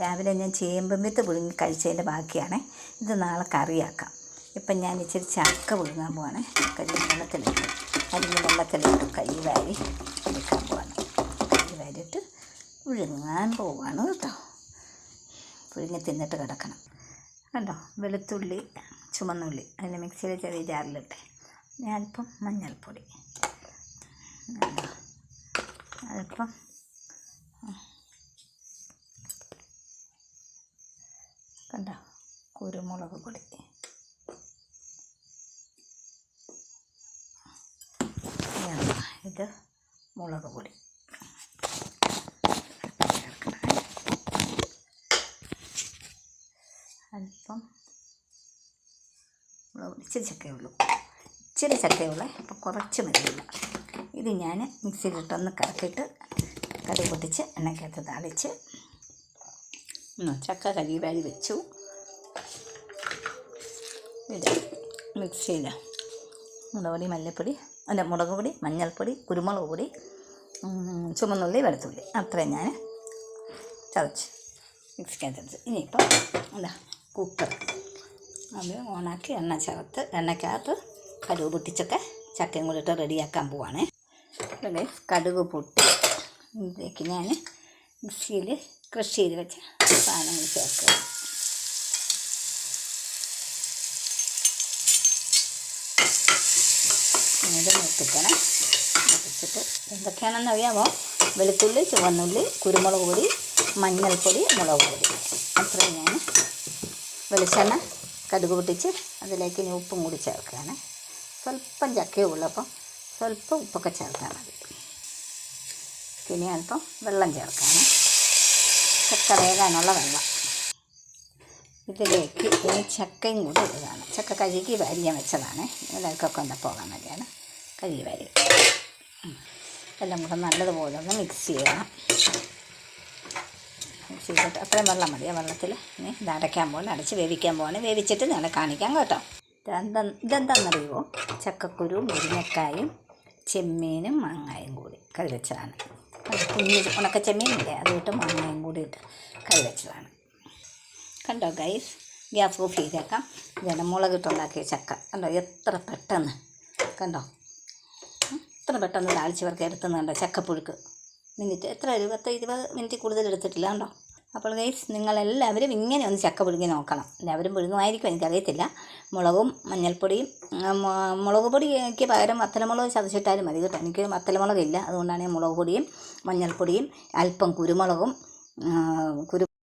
രാവിലെ ഞാൻ ചേമ്പും വിത്ത് പുഴുങ്ങി കഴിച്ചതിൻ്റെ ബാക്കിയാണ്. ഇത് നാളെ കറിയാക്കാം. ഇപ്പം ഞാൻ ഇച്ചിരി ചക്ക പുഴുങ്ങാൻ പോവാണ്. വെള്ളത്തിലിട്ട് കൈ വാരി എടുക്കാൻ പോവാണ്. കൈ വാരിയിട്ട് പുഴുങ്ങാൻ പോവാണ് കേട്ടോ. പുഴുങ്ങി തിന്നിട്ട് കിടക്കണം. കണ്ടോ, വെളുത്തുള്ളി, ചുമന്നുള്ളി അതിൻ്റെ മിക്സിയിൽ ചെറിയ ജാറിലിട്ടെ. ഞാൻ അല്പം മഞ്ഞൾപ്പൊടി, അല്പം കണ്ടോ കുരുമുളക് പൊടി, ഇത് മുളക് പൊടി, അല്പം മുളക് പൊടി. ഇച്ചിരി ചക്കയുള്ളൂ, അപ്പോൾ കുറച്ച് മതിയില്ല. ഇത് ഞാൻ മിക്സിയിലിട്ടൊന്ന് കറക്കിയിട്ട് കടുക് പൊട്ടിച്ച് എണ്ണയ്ക്കകത്ത് താളിച്ച് ചക്ക കഴുകി വാരി വെച്ചു. ഇത് മിക്സിയിൽ മുളക് പൊടി, മഞ്ഞൾപ്പൊടി, കുരുമുളക് പൊടി, ചുമന്നുള്ളി, വെളുത്തുള്ളി അത്രയും ഞാൻ ചതച്ച് മിക്സിക്കകത്ത്. ഇനിയിപ്പം കുക്കർ അത് ഓണാക്കി എണ്ണയ്ക്കകത്ത് കടുക് പൊട്ടിച്ചൊക്കെ ചക്കയും കൂടി ഇട്ട് റെഡിയാക്കാൻ പോവാണ്. പിന്നെ കടുക് പൊട്ടി ഇതിലേക്ക് ഞാൻ മിക്സിയിൽ ക്രഷ് ചെയ്ത് വെച്ച സാധനങ്ങൾ ചേർക്കുക. ഇത് മുട്ടിച്ചിട്ട് എന്തൊക്കെയാണെന്ന് അറിയാമോ? വെളുത്തുള്ളി, ചുവന്നുള്ളി, കുരുമുളക് പൊടി, മഞ്ഞൾപ്പൊടി, മുളക് പൊടി അത്രയും ഞാൻ വെളിച്ചെണ്ണ കടുക് പൊട്ടിച്ച് അതിലേക്ക് ഇനി ഉപ്പും കൂടി ചേർക്കുകയാണ്. സ്വല്പം ചക്കയേ ഉള്ളൂ, അപ്പം സ്വല്പം ഉപ്പൊക്കെ ചേർത്താൽ മതി. പിന്നെ അല്പം വെള്ളം ചേർക്കാണ്, ചക്ക വേകാനുള്ള വെള്ളം. ഇതിലേക്ക് ഇനി ചക്കയും കൂടി ഇടുകയാണ്. ചക്ക കഴുകി വാരിയാൻ വെച്ചതാണ്. ഇതിലേക്കൊക്കെ ഒന്ന് പോകാൻ വേണ്ടിയാണ് കഴുകി വാരി. എല്ലാം കൂടെ നല്ലതുപോലെ ഒന്ന് മിക്സ് ചെയ്യണം. മിക്സ് ചെയ്തിട്ട് അത്രയും വെള്ളം മതി. ആ വെള്ളത്തിൽ ഇനി ഇത് അടയ്ക്കാൻ പോകണം, അടച്ച് വേവിക്കാൻ പോകണം. വേവിച്ചിട്ട് നിങ്ങളെ കാണിക്കാം കേട്ടോ. ഇതെന്താണെന്നറിയുമോ? ചക്കക്കുരു, മുരിങ്ങക്കായും, ചെമ്മീനും മാങ്ങായും കൂടി കറി വെച്ചതാണ്. കുഞ്ഞ് ഉണക്ക ചെമ്മീനില്ലേ, അതിട്ട് മാങ്ങായും കൂടി ഇട്ട് കറി വെച്ചതാണ്. കണ്ടോ ഗൈസ്, ഗ്യാസ് ഓഫ് ചെയ്തേക്കാം. ഇതാണ് മുളകിട്ടുണ്ടാക്കിയ ചക്ക. കണ്ടോ എത്ര പെട്ടെന്ന്, കണ്ടോ എത്ര പെട്ടെന്ന് താളിച്ച് വർക്ക് എടുത്തുന്നത് കണ്ടോ. ചക്കപ്പുഴുക്ക് മിനിറ്റ് എത്ര 20 മിനിറ്റ് കൂടുതൽ എടുത്തിട്ടില്ല കണ്ടോ. അപ്പോൾ ഗൈസ്, നിങ്ങളെല്ലാവരും ഇങ്ങനെ ഒന്ന് ചക്ക പുഴുങ്ങി നോക്കണം. എല്ലാവരും പുഴുങ്ങുമായിരിക്കും, എനിക്കറിയത്തില്ല. മുളകും മഞ്ഞൾപ്പൊടിയും, മുളക് പൊടിക്ക് പകരം വത്തലമുളക് ചതച്ചിട്ടാലും മതി കേട്ടോ. എനിക്ക് വത്തലമുളകില്ല, അതുകൊണ്ടാണ് ഞാൻ മുളക് പൊടിയും മഞ്ഞൾപ്പൊടിയും അല്പം കുരുമുളകും